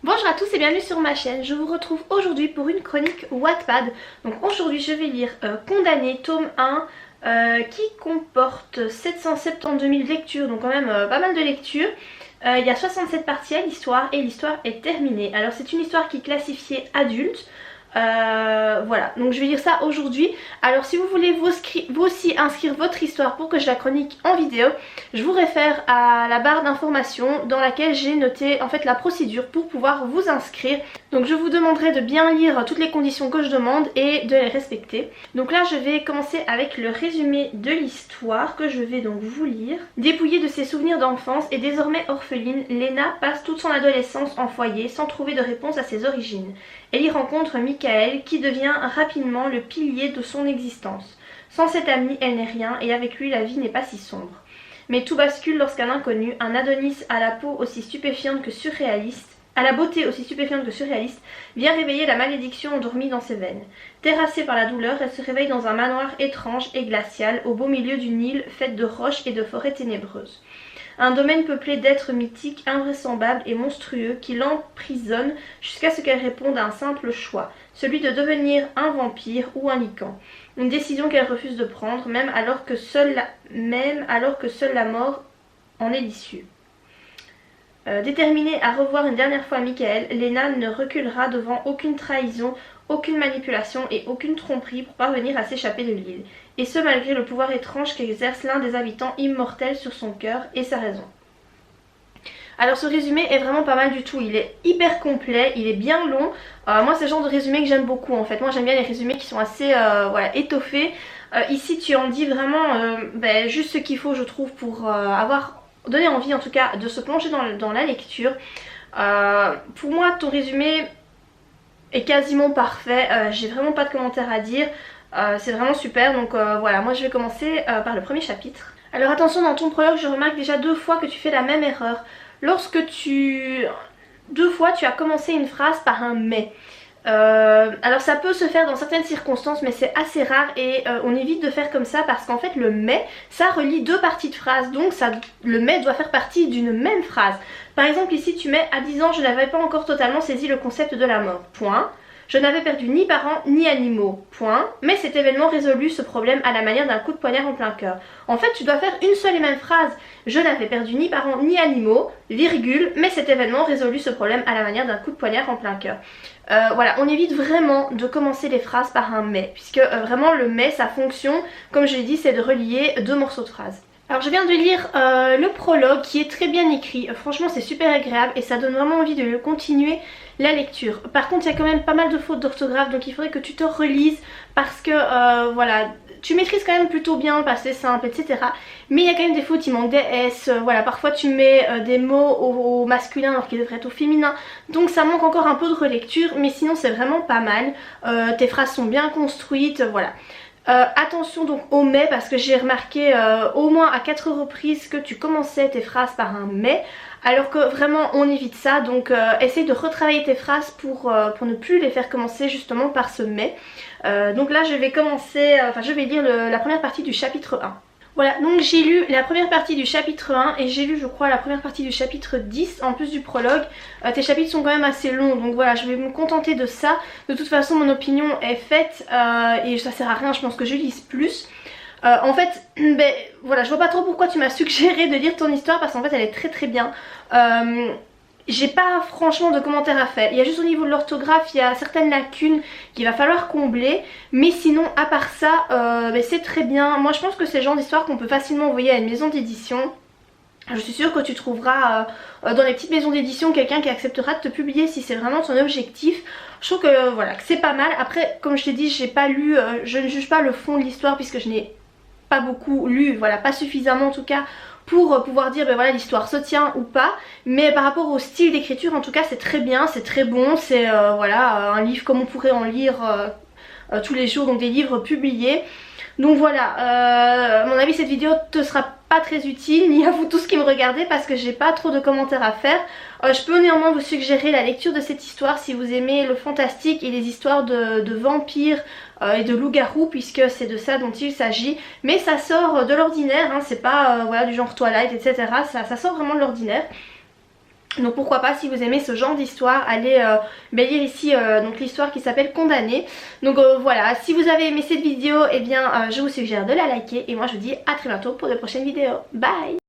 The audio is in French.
Bonjour à tous et bienvenue sur ma chaîne. Je vous retrouve aujourd'hui pour une chronique Wattpad. Donc aujourd'hui je vais lire Condamné tome 1 qui comporte 772 000 lectures, donc quand même pas mal de lectures. Il y a 67 parties à l'histoire et l'histoire est terminée. Alors c'est une histoire qui est classifiée adulte. Voilà, donc je vais lire ça aujourd'hui. Alors si vous voulez vous aussi inscrire votre histoire pour que je la chronique en vidéo, je vous réfère à la barre d'informations dans laquelle j'ai noté en fait la procédure pour pouvoir vous inscrire. Donc je vous demanderai de bien lire toutes les conditions que je demande et de les respecter. Donc là je vais commencer avec le résumé de l'histoire que je vais donc vous lire. Dépouillée de ses souvenirs d'enfance et désormais orpheline, Lena passe toute son adolescence en foyer sans trouver de réponse à ses origines. Elle y rencontre Michael qui devient rapidement le pilier de son existence. Sans cet ami, elle n'est rien et avec lui la vie n'est pas si sombre. Mais tout bascule lorsqu'un inconnu, un Adonis à la peau aussi stupéfiante que surréaliste, à la beauté aussi stupéfiante que surréaliste, vient réveiller la malédiction endormie dans ses veines. Terrassée par la douleur, elle se réveille dans un manoir étrange et glacial au beau milieu d'une île faite de roches et de forêts ténébreuses. Un domaine peuplé d'êtres mythiques, invraisemblables et monstrueux qui l'emprisonnent jusqu'à ce qu'elle réponde à un simple choix, celui de devenir un vampire ou un lycan. Une décision qu'elle refuse de prendre, même alors que seule la mort en est l'issue. Déterminée à revoir une dernière fois Michael, Lena ne reculera devant aucune trahison, aucune manipulation et aucune tromperie pour parvenir à s'échapper de l'île. Et ce malgré le pouvoir étrange qu'exerce l'un des habitants immortels sur son cœur et sa raison. Alors ce résumé est vraiment pas mal du tout, il est hyper complet, il est bien long. Moi c'est le genre de résumé que j'aime beaucoup en fait. Moi j'aime bien les résumés qui sont assez voilà, étoffés. Ici tu en dis vraiment juste ce qu'il faut je trouve pour avoir donné envie en tout cas de se plonger dans la lecture. Pour moi ton résumé est quasiment parfait, j'ai vraiment pas de commentaires à dire. C'est vraiment super, donc voilà, moi je vais commencer par le premier chapitre. Alors attention, dans ton prologue je remarque déjà 2 fois que tu fais la même erreur. Lorsque 2 fois tu as commencé une phrase par un mais. Alors ça peut se faire dans certaines circonstances mais c'est assez rare et on évite de faire comme ça parce qu'en fait le mais ça relie 2 parties de phrase, donc le mais doit faire partie d'une même phrase. Par exemple ici tu mets à 10 ans je n'avais pas encore totalement saisi le concept de la mort, point. Je n'avais perdu ni parents ni animaux, point. Mais cet événement résolut ce problème à la manière d'un coup de poignard en plein cœur. En fait tu dois faire une seule et même phrase. Je n'avais perdu ni parents ni animaux, virgule, mais cet événement résolut ce problème à la manière d'un coup de poignard en plein cœur. Voilà, on évite vraiment de commencer les phrases par un mais, puisque vraiment le mais, sa fonction, comme je l'ai dit, c'est de relier 2 morceaux de phrases. Alors je viens de lire le prologue qui est très bien écrit, franchement c'est super agréable et ça donne vraiment envie de continuer la lecture. Par contre il y a quand même pas mal de fautes d'orthographe donc il faudrait que tu te relises parce que voilà, tu maîtrises quand même plutôt bien le passé simple etc. Mais il y a quand même des fautes, il manque des S, voilà, parfois tu mets des mots au masculin alors qu'ils devraient être au féminin. Donc ça manque encore un peu de relecture mais sinon c'est vraiment pas mal, tes phrases sont bien construites, voilà. Attention donc au mais parce que j'ai remarqué au moins à 4 reprises que tu commençais tes phrases par un mais alors que vraiment on évite ça, donc essaye de retravailler tes phrases pour ne plus les faire commencer justement par ce mais. Donc là je vais commencer, je vais lire la première partie du chapitre 1. Voilà, donc j'ai lu la première partie du chapitre 1 et j'ai lu je crois la première partie du chapitre 10 en plus du prologue. Tes chapitres sont quand même assez longs donc voilà, je vais me contenter de ça. De toute façon mon opinion est faite et ça sert à rien, je pense que je lise plus. En fait, voilà, je vois pas trop pourquoi tu m'as suggéré de lire ton histoire parce qu'en fait elle est très très bien. J'ai pas franchement de commentaires à faire, il y a juste au niveau de l'orthographe, il y a certaines lacunes qu'il va falloir combler, mais sinon à part ça, c'est très bien. Moi je pense que c'est le genre d'histoire qu'on peut facilement envoyer à une maison d'édition. Je suis sûre que tu trouveras dans les petites maisons d'édition quelqu'un qui acceptera de te publier si c'est vraiment ton objectif. Je trouve que voilà, que c'est pas mal. Après comme je t'ai dit, j'ai pas lu, je ne juge pas le fond de l'histoire puisque je n'ai pas beaucoup lu, voilà, pas suffisamment en tout cas pour pouvoir dire voilà l'histoire se tient ou pas, mais par rapport au style d'écriture en tout cas c'est très bien, c'est très bon, c'est voilà un livre comme on pourrait en lire tous les jours, donc des livres publiés. Donc voilà, à mon avis cette vidéo te sera pas très utile ni à vous tous qui me regardez parce que j'ai pas trop de commentaires à faire. Je peux néanmoins vous suggérer la lecture de cette histoire si vous aimez le fantastique et les histoires de vampires et de loups-garous puisque c'est de ça dont il s'agit. Mais ça sort de l'ordinaire, hein, c'est pas voilà, du genre Twilight etc. Ça sort vraiment de l'ordinaire. Donc pourquoi pas, si vous aimez ce genre d'histoire, allez lire ici donc l'histoire qui s'appelle Condamné. Donc voilà, si vous avez aimé cette vidéo, eh bien je vous suggère de la liker et moi je vous dis à très bientôt pour de prochaines vidéos. Bye!